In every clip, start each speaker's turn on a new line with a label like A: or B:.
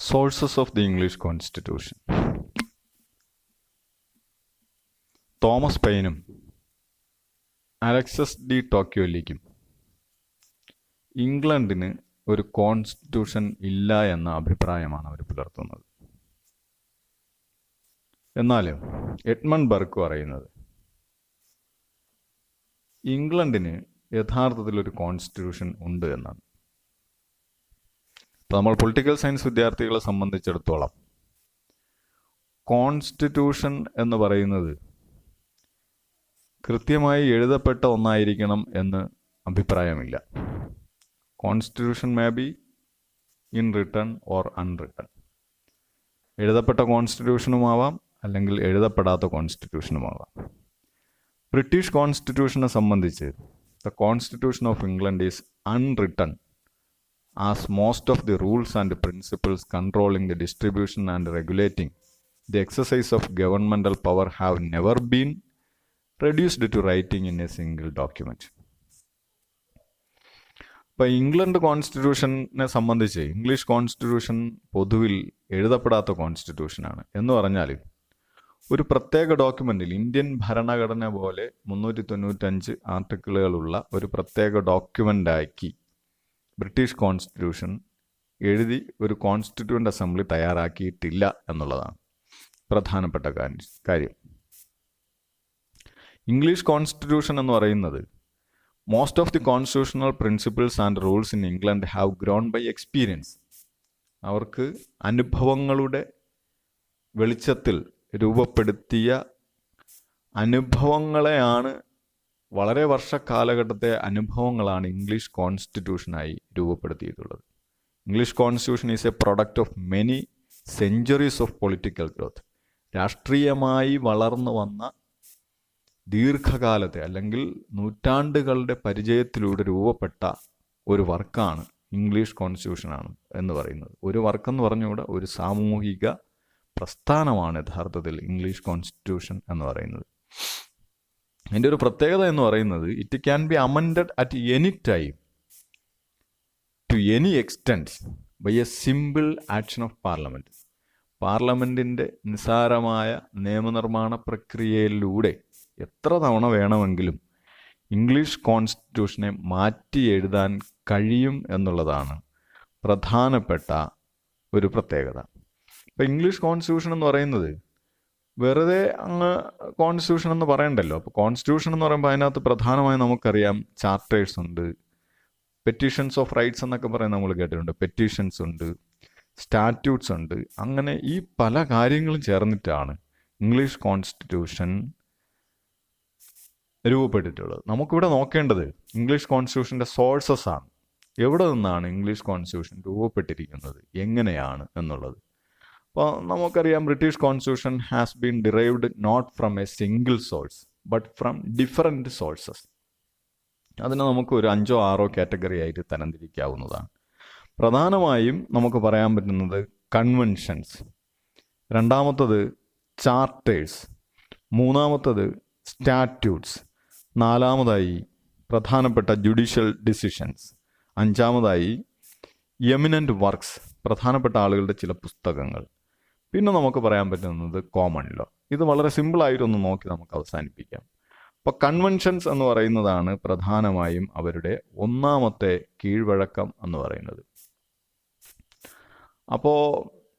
A: Sources of the English Constitution. Thomas പെയിനും Alexis de ടോക്യോലിക്കും ഇംഗ്ലണ്ടിന് ഒരു കോൺസ്റ്റിറ്റ്യൂഷൻ ഇല്ല എന്ന അഭിപ്രായമാണ് അവർ പുലർത്തുന്നത്. എന്നാൽ എഡ്മണ്ട് ബർക്ക് പറയുന്നത് ഇംഗ്ലണ്ടിന് യഥാർത്ഥത്തിൽ ഒരു കോൺസ്റ്റിറ്റ്യൂഷൻ ഉണ്ട് എന്നാണ്. ഇപ്പോൾ നമ്മൾ പൊളിറ്റിക്കൽ സയൻസ് വിദ്യാർത്ഥികളെ സംബന്ധിച്ചിടത്തോളം കോൺസ്റ്റിറ്റ്യൂഷൻ എന്ന് പറയുന്നത് കൃത്യമായി എഴുതപ്പെട്ട ഒന്നായിരിക്കണം എന്ന് അഭിപ്രായമില്ല. Constitution may be in written or unwritten. എഴുതപ്പെട്ട കോൺസ്റ്റിറ്റ്യൂഷനുമാവാം, അല്ലെങ്കിൽ എഴുതപ്പെടാത്ത കോൺസ്റ്റിറ്റ്യൂഷനുമാവാം. ബ്രിട്ടീഷ് കോൺസ്റ്റിറ്റ്യൂഷനെ സംബന്ധിച്ച് the constitution of England is unwritten, as most of the rules and principles controlling the distribution and regulating the exercise of governmental power have never been reduced to writing in a single document. ഇപ്പോൾ England കോൺസ്റ്റിറ്റ്യൂഷനെ സംബന്ധിച്ച് English constitution പൊതുവിൽ എഴുതപ്പെടാത്ത കോൺസ്റ്റിറ്റ്യൂഷനാണ്. എന്ന് പറഞ്ഞാൽ ഒരു പ്രത്യേക ഡോക്യുമെൻറ്റിൽ Indian ഭരണഘടന പോലെ 395 ആർട്ടിക്കിളുകളുള്ള ഒരു പ്രത്യേക ഡോക്യുമെൻ്റാക്കി ബ്രിട്ടീഷ് കോൺസ്റ്റിറ്റ്യൂഷൻ എഴുതി ഒരു കോൺസ്റ്റിറ്റ്യൂവൻ്റ് അസംബ്ലി തയ്യാറാക്കിയിട്ടില്ല എന്നുള്ളതാണ് പ്രധാനപ്പെട്ട കാര്യം. ഇംഗ്ലീഷ് കോൺസ്റ്റിറ്റ്യൂഷൻ എന്ന് പറയുന്നത് most of the constitutional principles and rules in England have grown by experience. അവർക്ക് അനുഭവങ്ങളുടെ വെളിച്ചത്തിൽ രൂപപ്പെടുത്തിയ അനുഭവങ്ങളെയാണ്, വളരെ വർഷക്കാലഘട്ടത്തെ അനുഭവങ്ങളാണ് ഇംഗ്ലീഷ് കോൺസ്റ്റിറ്റ്യൂഷനായി രൂപപ്പെടുത്തിയിട്ടുള്ളത്. English constitution is a product of many centuries of political growth. രാഷ്ട്രീയമായി വളർന്നു വന്ന ദീർഘകാലത്തെ അല്ലെങ്കിൽ നൂറ്റാണ്ടുകളുടെ പരിചയത്തിലൂടെ രൂപപ്പെട്ട ഒരു വർക്കാണ് ഇംഗ്ലീഷ് കോൺസ്റ്റിറ്റ്യൂഷനാണ് എന്ന് പറയുന്നത്. ഒരു വർക്കെന്ന് പറഞ്ഞുകൂടെ, ഒരു സാമൂഹിക പ്രസ്ഥാനമാണ് യഥാർത്ഥത്തിൽ ഇംഗ്ലീഷ് കോൺസ്റ്റിറ്റ്യൂഷൻ എന്ന് പറയുന്നത്. അതിൻ്റെ ഒരു പ്രത്യേകത എന്ന് പറയുന്നത് it can be amended at any time to any extent by a simple action of parliament. പാർലമെൻറ്റിൻ്റെ നിസ്സാരമായ നിയമനിർമ്മാണ പ്രക്രിയയിലൂടെ എത്ര തവണ വേണമെങ്കിലും ഇംഗ്ലീഷ് കോൺസ്റ്റിറ്റ്യൂഷനെ മാറ്റി എഴുതാൻ കഴിയും എന്നുള്ളതാണ് പ്രധാനപ്പെട്ട ഒരു പ്രത്യേകത. ഇപ്പോൾ ഇംഗ്ലീഷ് കോൺസ്റ്റിറ്റ്യൂഷൻ എന്ന് പറയുന്നത് വെറുതെ അങ്ങ് കോൺസ്റ്റിറ്റ്യൂഷൻ എന്ന് പറയണ്ടല്ലോ. അപ്പോൾ കോൺസ്റ്റിറ്റ്യൂഷൻ എന്ന് പറയുമ്പോൾ അതിനകത്ത് പ്രധാനമായും നമുക്കറിയാം ചാർട്ടേഴ്സ് ഉണ്ട്, പെറ്റീഷൻസ് ഓഫ് റൈറ്റ്സ് എന്നൊക്കെ പറയാൻ നമ്മൾ കേട്ടിട്ടുണ്ട്, പെറ്റീഷൻസ് ഉണ്ട്, സ്റ്റാറ്റ്യൂട്ട്സ് ഉണ്ട്. അങ്ങനെ ഈ പല കാര്യങ്ങളും ചേർന്നിട്ടാണ് ഇംഗ്ലീഷ് കോൺസ്റ്റിറ്റ്യൂഷൻ രൂപപ്പെട്ടിട്ടുള്ളത്. നമുക്കിവിടെ നോക്കേണ്ടത് ഇംഗ്ലീഷ് കോൺസ്റ്റിറ്റ്യൂഷൻ്റെ സോഴ്സസ് ആണ്. എവിടെ നിന്നാണ് ഇംഗ്ലീഷ് കോൺസ്റ്റിറ്റ്യൂഷൻ രൂപപ്പെട്ടിരിക്കുന്നത്, എങ്ങനെയാണ് എന്നുള്ളത്. അപ്പോൾ നമുക്കറിയാം British constitution has been derived not from a single source but from different sources. അതിനെ നമുക്ക് ഒരു 5 or 6 കാറ്റഗറി ആയിട്ട് തരംതിരിക്കാവുന്നതാണ്. പ്രധാനമായും നമുക്ക് പറയാൻ പറ്റുന്നത് കൺവെൻഷൻസ്, രണ്ടാമത്തത് ചാർട്ടേഴ്സ്, മൂന്നാമത്തത് സ്റ്റാറ്റ്യൂട്ട്സ്, നാലാമതായി പ്രധാനപ്പെട്ട ജുഡീഷ്യൽ ഡിസിഷൻസ്, അഞ്ചാമതായി എമിനൻ്റ് വർക്ക്സ്, പ്രധാനപ്പെട്ട ആളുകളുടെ ചില പുസ്തകങ്ങൾ, പിന്നെ നമുക്ക് പറയാൻ പറ്റുന്നത് കോമൺ ലോ. ഇത് വളരെ സിമ്പിളായിട്ടൊന്ന് നോക്കി നമുക്ക് അവസാനിപ്പിക്കാം. അപ്പോൾ കൺവെൻഷൻസ് എന്ന് പറയുന്നതാണ് പ്രധാനമായും അവരുടെ ഒന്നാമത്തെ കീഴ്വഴക്കം എന്ന് പറയുന്നത്. അപ്പോൾ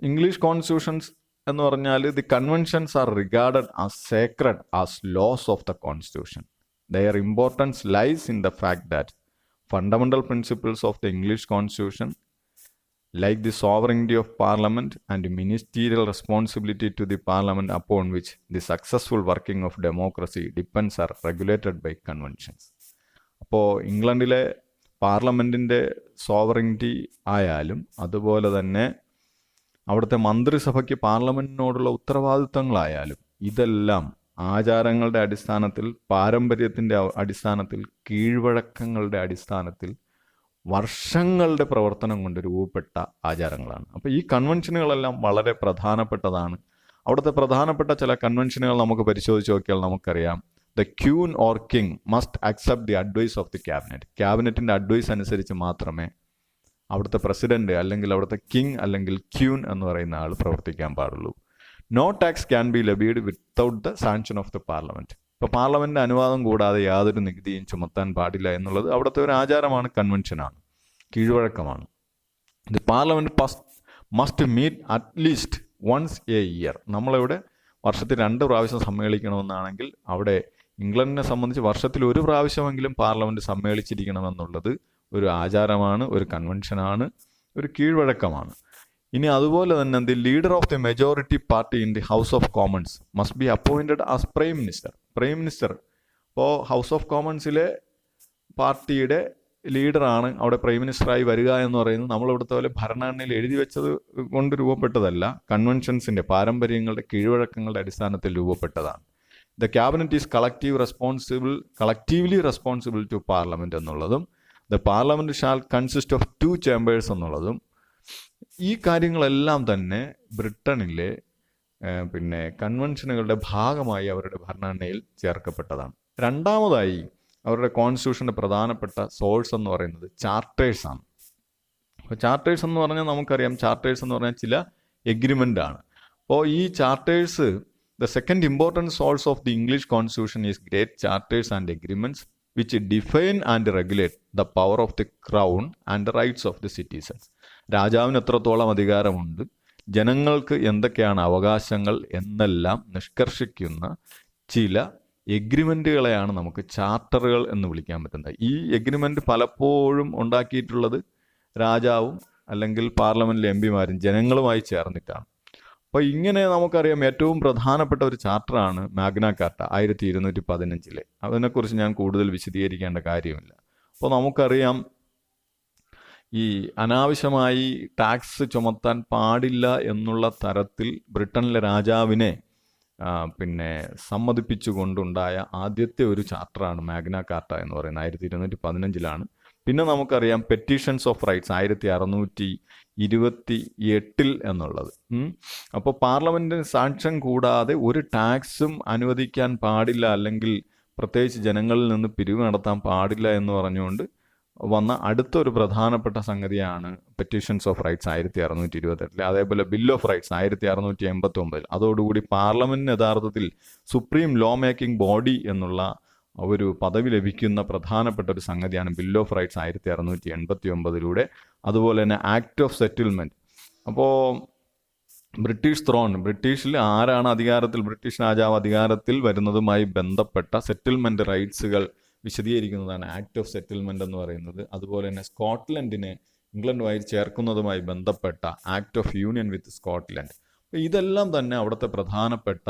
A: ഇംഗ്ലീഷ് കോൺസ്റ്റിറ്റ്യൂഷൻസ് എന്ന് പറഞ്ഞാൽ the conventions are regarded as sacred as laws of the constitution. Their importance lies in the fact that fundamental principles of the English constitution like the sovereignty of parliament and ministerial responsibility to the parliament upon which the successful working of democracy depends are regulated by conventions. അപ്പോൾ ഇംഗ്ലണ്ടിലെ പാർലമെൻറ്റിൻ്റെ sovereignty ആയാലും അതുപോലെ തന്നെ അവിടുത്തെ മന്ത്രിസഭയ്ക്ക് പാർലമെൻറ്റിനോടുള്ള ഉത്തരവാദിത്തങ്ങളായാലും ഇതെല്ലാം ആചാരങ്ങളുടെ അടിസ്ഥാനത്തിൽ, പാരമ്പര്യത്തിൻ്റെ അടിസ്ഥാനത്തിൽ, കീഴ്വഴക്കങ്ങളുടെ അടിസ്ഥാനത്തിൽ വർഷങ്ങളുടെ പ്രവർത്തനം കൊണ്ട് രൂപപ്പെട്ട ആചാരങ്ങളാണ്. അപ്പോൾ ഈ കൺവെൻഷനുകളെല്ലാം വളരെ പ്രധാനപ്പെട്ടതാണ്. അവിടുത്തെ പ്രധാനപ്പെട്ട ചില കൺവെൻഷനുകൾ നമുക്ക് പരിശോധിച്ച് നോക്കിയാൽ നമുക്കറിയാം. The queen or king must accept the advice of the cabinet. ക്യാബിനറ്റിൻ്റെ അഡ്വൈസ് അനുസരിച്ച് മാത്രമേ അവിടുത്തെ പ്രസിഡന്റ് അല്ലെങ്കിൽ അവിടുത്തെ കിങ് അല്ലെങ്കിൽ ക്യൂൻ എന്ന് പറയുന്ന ആൾ പ്രവർത്തിക്കാൻ പാടുള്ളൂ. No tax can be levied without the sanction of the parliament. ഇപ്പോൾ പാർലമെന്റിന്റെ അനുവാദം കൂടാതെ യാതൊരു നികുതിയും ചുമത്താൻ പാടില്ല എന്നുള്ളത് അവിടുത്തെ ഒരു ആചാരമാണ്, കൺവെൻഷനാണ്, കീഴ്വഴക്കമാണ്. The parliament must meet at least once a year. നമ്മളിവിടെ വർഷത്തിൽ 2 പ്രാവശ്യം സമ്മേളിക്കണമെന്നാണെങ്കിൽ അവിടെ ഇംഗ്ലണ്ടിനെ സംബന്ധിച്ച് വർഷത്തിൽ 1 പ്രാവശ്യമെങ്കിലും പാർലമെന്റ് സമ്മേളിച്ചിരിക്കണമെന്നുള്ളത് ഒരു ആചാരമാണ്, ഒരു കൺവെൻഷനാണ്, ഒരു കീഴ്വഴക്കമാണ്. ഇനി അതുപോലെ തന്നെ the leader of the majority party in the house of Commons must be appointed as prime minister. Prime minister ഇപ്പോൾ ഹൗസ് ഓഫ് കോമൺസിലെ പാർട്ടിയുടെ ലീഡറാണ് അവിടെ പ്രൈം മിനിസ്റ്ററായി വരിക എന്ന് പറയുന്നത് നമ്മളിവിടുത്തെ പോലെ ഭരണഘടനയിൽ എഴുതി വെച്ചത് കൊണ്ട് രൂപപ്പെട്ടതല്ല, കൺവെൻഷൻസിൻ്റെ പാരമ്പര്യങ്ങളുടെ കീഴ്വഴക്കങ്ങളുടെ അടിസ്ഥാനത്തിൽ രൂപപ്പെട്ടതാണ്. The cabinet is collectively responsible to parliament എന്നുള്ളതും the parliament shall consist of 2 chambers എന്നുള്ളതും ഈ കാര്യങ്ങളെല്ലാം തന്നെ ബ്രിട്ടനിലെ കൺവെൻഷനുകളുടെ ഭാഗമായി അവരുടെ ഭരണഘടനയിൽ ചേർക്കപ്പെട്ടതാണ്. രണ്ടാമതായി അവരുടെ കോൺസ്റ്റിറ്റ്യൂഷൻ്റെ പ്രധാനപ്പെട്ട സോഴ്സ് എന്ന് പറയുന്നത് ചാർട്ടേഴ്സാണ്. അപ്പോൾ ചാർട്ടേഴ്സ് എന്ന് പറഞ്ഞാൽ നമുക്കറിയാം, ചാർട്ടേഴ്സ് എന്ന് പറഞ്ഞാൽ ചില എഗ്രിമെൻ്റ് ആണ്. അപ്പോൾ ഈ charters, the second important source of the English constitution is great charters and agreements which define and regulate the power of the crown and the rights of the citizens. രാജാവിന് എത്രത്തോളം അധികാരമുണ്ട്, ജനങ്ങൾക്ക് എന്തൊക്കെയാണ് അവകാശങ്ങൾ എന്നെല്ലാം നിഷ്കർഷിക്കുന്ന ചില എഗ്രിമെൻറ്റുകളെയാണ് നമുക്ക് ചാർട്ടറുകൾ എന്ന് വിളിക്കാൻ പറ്റുന്നത്. ഈ എഗ്രിമെൻ്റ് പലപ്പോഴും ഉണ്ടാക്കിയിട്ടുള്ളത് രാജാവും അല്ലെങ്കിൽ പാർലമെൻറ്റിലെ എംപിമാരും ജനങ്ങളുമായി ചേർന്നിട്ടാണ്. അപ്പോൾ ഇങ്ങനെ നമുക്കറിയാം ഏറ്റവും പ്രധാനപ്പെട്ട ഒരു ചാർട്ടറാണ് മാഗ്ന കാർട്ട 1215. അതിനെക്കുറിച്ച് ഞാൻ കൂടുതൽ വിശദീകരിക്കേണ്ട കാര്യമില്ല. അപ്പോൾ നമുക്കറിയാം ഈ അനാവശ്യമായി ടാക്സ് ചുമത്താൻ പാടില്ല എന്നുള്ള തരത്തിൽ ബ്രിട്ടനിലെ രാജാവിനെ സമ്മതിപ്പിച്ചുകൊണ്ടുണ്ടായ ആദ്യത്തെ ഒരു ചാർട്ടറാണ് മാഗ്ന കാർട്ട എന്ന് പറയുന്നത്. 1215 പിന്നെ നമുക്കറിയാം പെറ്റീഷൻസ് ഓഫ് റൈറ്റ്സ് 1628 എന്നുള്ളത്. അപ്പോൾ പാർലമെൻറ്റിന് സാങ്ഷൻ കൂടാതെ ഒരു ടാക്സും അനുവദിക്കാൻ പാടില്ല, അല്ലെങ്കിൽ പ്രത്യേകിച്ച് ജനങ്ങളിൽ നിന്ന് പിരിവ് നടത്താൻ പാടില്ല എന്ന് പറഞ്ഞുകൊണ്ട് വന്ന അടുത്തൊരു പ്രധാനപ്പെട്ട സംഗതിയാണ് പെറ്റീഷൻസ് ഓഫ് റൈറ്റ്സ് 1628. അതേപോലെ ബിൽ ഓഫ് റൈറ്റ്സ് 1689. അതോടുകൂടി പാർലമെന്റിന് യഥാർത്ഥത്തിൽ സുപ്രീം ലോ മേക്കിംഗ് ബോഡി എന്നുള്ള ഒരു പദവി ലഭിക്കുന്ന പ്രധാനപ്പെട്ട ഒരു സംഗതിയാണ് ബിൽ ഓഫ് റൈറ്റ്സ് 1689. അതുപോലെ തന്നെ ആക്ട് ഓഫ് സെറ്റിൽമെന്റ്. അപ്പോൾ ബ്രിട്ടീഷ് ത്രോൺ, ബ്രിട്ടീഷിൽ ആരാണ് അധികാരത്തിൽ, ബ്രിട്ടീഷ് രാജാവ് അധികാരത്തിൽ വരുന്നതുമായി ബന്ധപ്പെട്ട സെറ്റിൽമെന്റ് റൈറ്റ്സുകൾ വിശദീകരിക്കുന്നതാണ് ആക്ട് ഓഫ് സെറ്റിൽമെന്റ് എന്ന് പറയുന്നത്. അതുപോലെ തന്നെ സ്കോട്ട്ലൻഡിനെ ഇംഗ്ലണ്ടുമായി ചേർക്കുന്നതുമായി ബന്ധപ്പെട്ട act of union with Scotland. അപ്പോൾ ഇതെല്ലാം തന്നെ അവിടുത്തെ പ്രധാനപ്പെട്ട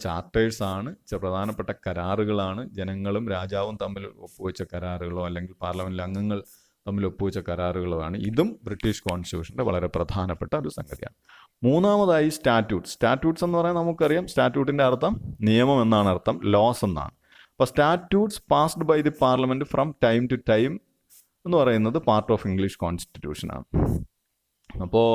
A: ചാർട്ടേഴ്സാണ്, പ്രധാനപ്പെട്ട കരാറുകളാണ്. ജനങ്ങളും രാജാവും തമ്മിൽ ഒപ്പുവെച്ച കരാറുകളോ അല്ലെങ്കിൽ പാർലമെന്റിലെ അംഗങ്ങൾ തമ്മിൽ ഒപ്പുവെച്ച കരാറുകളോ ആണ്. ഇതും ബ്രിട്ടീഷ് കോൺസ്റ്റിറ്റ്യൂഷൻ്റെ വളരെ പ്രധാനപ്പെട്ട ഒരു സംഗതിയാണ്. മൂന്നാമതായി സ്റ്റാറ്റ്യൂട്ട്സ് എന്ന് പറയാൻ നമുക്കറിയാം, സ്റ്റാറ്റ്യൂട്ടിൻ്റെ അർത്ഥം നിയമം എന്നാണ് അർത്ഥം, ലോസ് എന്നാണ്. അപ്പോൾ statutes passed by the parliament from time to time എന്ന് പറയുന്നത് പാർട്ട് ഓഫ് ഇംഗ്ലീഷ് കോൺസ്റ്റിറ്റ്യൂഷനാണ്. അപ്പോൾ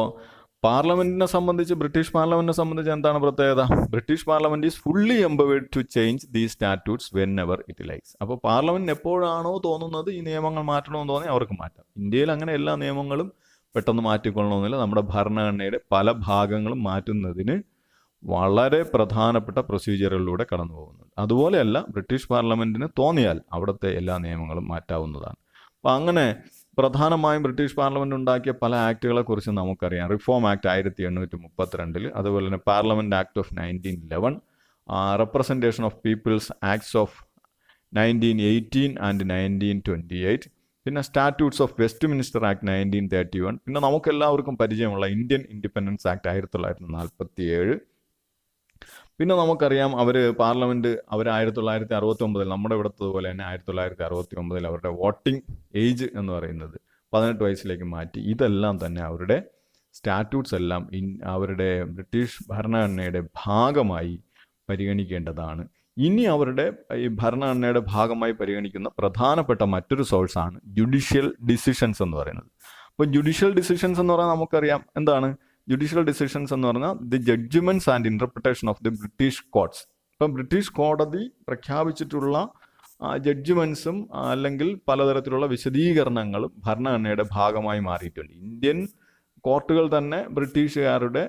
A: പാർലമെന്റിനെ സംബന്ധിച്ച്, ബ്രിട്ടീഷ് പാർലമെന്റിനെ സംബന്ധിച്ച് എന്താണ് പ്രത്യേകത? British parliament is fully empowered to change the statutes whenever it likes. അപ്പോൾ പാർലമെന്റിന് എപ്പോഴാണോ തോന്നുന്നത് ഈ നിയമങ്ങൾ മാറ്റണമെന്ന് തോന്നി അവർക്ക് മാറ്റാം. ഇന്ത്യയിൽ അങ്ങനെ എല്ലാ നിയമങ്ങളും പെട്ടെന്ന് മാറ്റിക്കൊള്ളണമെന്നില്ല. നമ്മുടെ ഭരണഘടനയുടെ പല ഭാഗങ്ങളും മാറ്റുന്നതിന് വളരെ പ്രധാനപ്പെട്ട പ്രൊസീജിയറുകളിലൂടെ കടന്നു പോകുന്നത്. അതുപോലെയല്ല ബ്രിട്ടീഷ് പാർലമെന്റിന് തോന്നിയാൽ അവിടുത്തെ എല്ലാ നിയമങ്ങളും മാറ്റാവുന്നതാണ്. അപ്പം അങ്ങനെ പ്രധാനമായും ബ്രിട്ടീഷ് പാർലമെന്റ് ഉണ്ടാക്കിയ പല ആക്ടുകളെ കുറിച്ച് നമുക്കറിയാം. റിഫോം ആക്ട് 1832, അതുപോലെ തന്നെ parliament act of 1911, representation of peoples acts of 1918 and 1928, പിന്നെ സ്റ്റാറ്റ്യൂട്ട്സ് ഓഫ് വെസ്റ്റ്മിനിസ്റ്റർ ആക്ട് 1931, പിന്നെ നമുക്കെല്ലാവർക്കും പരിചയമുള്ള ഇന്ത്യൻ ഇൻഡിപെൻഡൻസ് ആക്ട് 1947. പിന്നെ നമുക്കറിയാം പാർലമെന്റ് 1969 നമ്മുടെ ഇവിടത്തതുപോലെ തന്നെ 1969 അവരുടെ വോട്ടിംഗ് ഏജ് എന്ന് പറയുന്നത് 18 വയസ്സിലേക്ക് മാറ്റി. ഇതെല്ലാം തന്നെ അവരുടെ സ്റ്റാറ്റ്യൂട്ട്സ് എല്ലാം അവരുടെ ബ്രിട്ടീഷ് ഭരണഘടനയുടെ ഭാഗമായി പരിഗണിക്കേണ്ടതാണ്. ഇനി അവരുടെ ഈ ഭരണഘടനയുടെ ഭാഗമായി പരിഗണിക്കുന്ന പ്രധാനപ്പെട്ട മറ്റൊരു സോഴ്സാണ് ജുഡീഷ്യൽ ഡിസിഷൻസ് എന്ന് പറയുന്നത്. അപ്പോൾ ജുഡീഷ്യൽ ഡിസിഷൻസ് എന്ന് പറഞ്ഞാൽ നമുക്കറിയാം എന്താണ് ജുഡീഷ്യൽ ഡിസിഷൻസ് എന്ന് പറഞ്ഞാൽ the judgements and interpretation of the British courts. ഇപ്പം ബ്രിട്ടീഷ് കോടതി പ്രഖ്യാപിച്ചിട്ടുള്ള ജഡ്ജ്മെൻറ്റ്സും അല്ലെങ്കിൽ പലതരത്തിലുള്ള വിശദീകരണങ്ങളും ഭരണഘടനയുടെ ഭാഗമായി മാറിയിട്ടുണ്ട്. ഇന്ത്യൻ കോർട്ടുകൾ തന്നെ ബ്രിട്ടീഷുകാരുടെ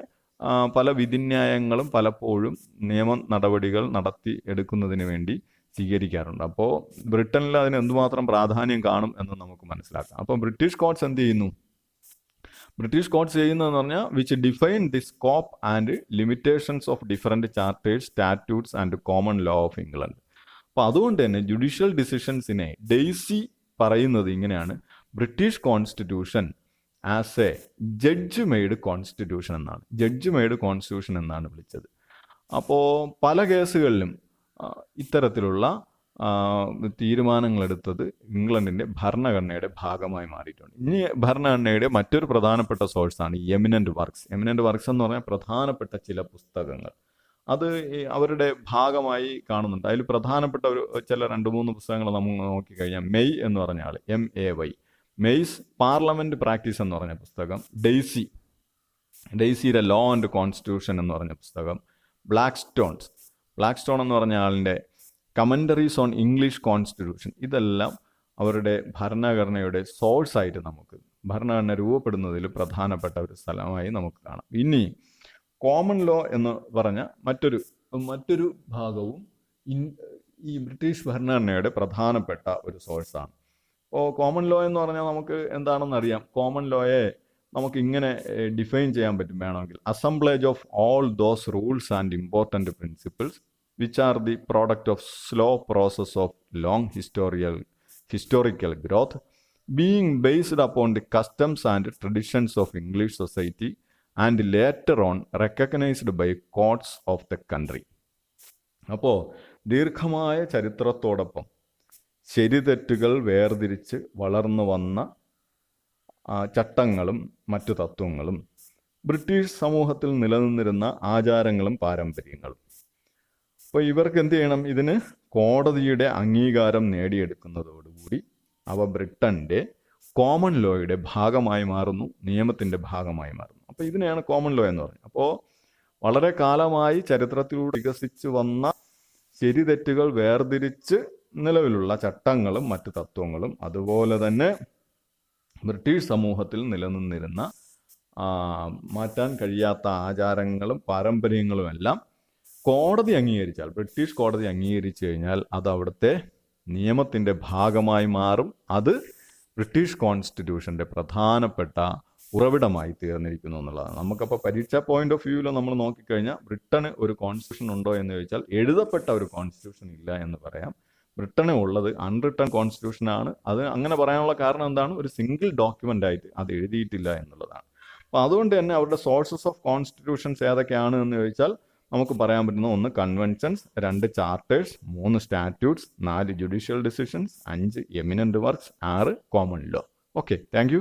A: പല വിധിന്യായങ്ങളും പലപ്പോഴും നിയമ നടപടികൾ നടത്തി എടുക്കുന്നതിന് വേണ്ടി സ്വീകരിക്കാറുണ്ട്. അപ്പോൾ ബ്രിട്ടനിൽ അതിന് എന്തുമാത്രം പ്രാധാന്യം കാണും എന്ന് നമുക്ക് മനസ്സിലാക്കാം. അപ്പോൾ ബ്രിട്ടീഷ് കോർട്സ് എന്ത് ചെയ്യുന്നു? ബ്രിട്ടീഷ് കോർട്സ് ചെയ്യുന്നതെന്ന് പറഞ്ഞാൽ which define the scope and limitations of different charters, statutes and common law of England. അപ്പോൾ അതുകൊണ്ട് തന്നെ ജുഡീഷ്യൽ ഡിസിഷൻസിനെ ഡെയ്സി പറയുന്നത് ഇങ്ങനെയാണ്: British constitution as A judge made constitution എന്നാണ്. ജഡ്ജ് മെയ്ഡ് കോൺസ്റ്റിറ്റ്യൂഷൻ എന്നാണ് വിളിച്ചത്. അപ്പോൾ പല കേസുകളിലും ഇത്തരത്തിലുള്ള തീരുമാനങ്ങളെടുത്തത് ഇംഗ്ലണ്ടിൻ്റെ ഭരണഘടനയുടെ ഭാഗമായി മാറിയിട്ടുണ്ട്. ഇനി ഭരണഘടനയുടെ മറ്റൊരു പ്രധാനപ്പെട്ട സോഴ്സാണ് എമിനൻ്റ് വർക്ക്സ്. എമിനൻ്റ് വർക്ക്സ് എന്ന് പറഞ്ഞാൽ പ്രധാനപ്പെട്ട ചില പുസ്തകങ്ങൾ. അത് അവരുടെ ഭാഗമായി കാണുന്നുണ്ട്. അതിൽ പ്രധാനപ്പെട്ട ചില 2-3 പുസ്തകങ്ങൾ നമ്മൾ നോക്കിക്കഴിഞ്ഞാൽ മെയ് എന്ന് പറഞ്ഞ ആൾ, MAY, മെയ്സ് പാർലമെൻറ്റ് പ്രാക്ടീസ് എന്ന് പറഞ്ഞ പുസ്തകം, ഡെയ്സിയുടെ ലോ ആൻഡ് കോൺസ്റ്റിറ്റ്യൂഷൻ എന്ന് പറഞ്ഞ പുസ്തകം, ബ്ലാക്ക്സ്റ്റോൺ എന്ന് പറഞ്ഞ ആളിൻ്റെ കമൻ്ററീസ് ഓൺ ഇംഗ്ലീഷ് കോൺസ്റ്റിറ്റ്യൂഷൻ, ഇതെല്ലാം അവരുടെ ഭരണഘടനയുടെ സോഴ്സായിട്ട് നമുക്ക് ഭരണഘടന രൂപപ്പെടുന്നതിൽ പ്രധാനപ്പെട്ട ഒരു സ്ഥലമായി നമുക്ക് കാണാം. ഇനി കോമൺ ലോ എന്ന് പറഞ്ഞ മറ്റൊരു ഭാഗവും ഈ ബ്രിട്ടീഷ് ഭരണഘടനയുടെ പ്രധാനപ്പെട്ട ഒരു സോഴ്സാണ്. അപ്പോൾ കോമൺ ലോ എന്ന് പറഞ്ഞാൽ നമുക്ക് എന്താണെന്ന് അറിയാം. കോമൺ ലോയെ നമുക്ക് ഇങ്ങനെ ഡിഫൈൻ ചെയ്യാൻ പറ്റും വേണമെങ്കിൽ: assemblage of all those rules and important principles which are the product of slow process of long historical growth, being based upon the customs and traditions of English society and later on recognized by courts of the country. അപ്പോൾ ദീർഘമായ ചരിത്രത്തോടൊപ്പം ശരിതെറ്റുകൾ വേർതിരിച്ച് വളർന്നു വന്ന ചട്ടങ്ങളും മറ്റു തത്വങ്ങളും British സമൂഹത്തിൽ നിലനിന്നിരുന്ന ആചാരങ്ങളും പാരമ്പര്യങ്ങളും. അപ്പോൾ ഇവർക്ക് എന്ത് ചെയ്യണം? ഇതിന് കോടതിയുടെ അംഗീകാരം നേടിയെടുക്കുന്നതോടുകൂടി അവ ബ്രിട്ടൻ്റെ കോമൺ ലോയുടെ ഭാഗമായി മാറുന്നു, നിയമത്തിൻ്റെ ഭാഗമായി മാറുന്നു. അപ്പോൾ ഇതിനെയാണ് കോമൺ ലോ എന്ന് പറയുന്നത്. അപ്പോൾ വളരെ കാലമായി ചരിത്രത്തിലൂടെ വികസിച്ച് വന്ന ശരിതെറ്റുകൾ വേർതിരിച്ച് നിലവിലുള്ള ചട്ടങ്ങളും മറ്റു തത്വങ്ങളും അതുപോലെ തന്നെ ബ്രിട്ടീഷ് സമൂഹത്തിൽ നിലനിന്നിരുന്ന മാറ്റാൻ കഴിയാത്ത ആചാരങ്ങളും പാരമ്പര്യങ്ങളും എല്ലാം കോടതി അംഗീകരിച്ചാൽ, ബ്രിട്ടീഷ് കോടതി അംഗീകരിച്ചു കഴിഞ്ഞാൽ അത് അവിടുത്തെ നിയമത്തിൻ്റെ ഭാഗമായി മാറും. അത് ബ്രിട്ടീഷ് കോൺസ്റ്റിറ്റ്യൂഷൻ്റെ പ്രധാനപ്പെട്ട ഉറവിടമായി തീർന്നിരിക്കുന്നു എന്നുള്ളതാണ്. നമുക്കപ്പോൾ പരീക്ഷാ പോയിന്റ് ഓഫ് വ്യൂവിൽ നമ്മൾ നോക്കിക്കഴിഞ്ഞാൽ ബ്രിട്ടന് ഒരു കോൺസ്റ്റിറ്റ്യൂഷൻ ഉണ്ടോ എന്ന് ചോദിച്ചാൽ എഴുതപ്പെട്ട ഒരു കോൺസ്റ്റിറ്റ്യൂഷൻ ഇല്ല എന്ന് പറയാം. ബ്രിട്ടന് ഉള്ളത് അൺറിട്ടൺ കോൺസ്റ്റിറ്റ്യൂഷനാണ്. അത് അങ്ങനെ പറയാനുള്ള കാരണം എന്താണ്? ഒരു സിംഗിൾ ഡോക്യുമെൻ്റ് ആയിട്ട് അത് എഴുതിയിട്ടില്ല എന്നുള്ളതാണ്. അപ്പോൾ അതുകൊണ്ട് തന്നെ അവരുടെ സോഴ്സസ് ഓഫ് കോൺസ്റ്റിറ്റ്യൂഷൻസ് ഏതൊക്കെയാണ് എന്ന് ചോദിച്ചാൽ നമുക്ക് പറയാൻ പറ്റുന്ന 1 conventions, 2 charters, 3 statutes, 4 judicial decisions, 5 eminent works, 6 common law. Okay, thank you.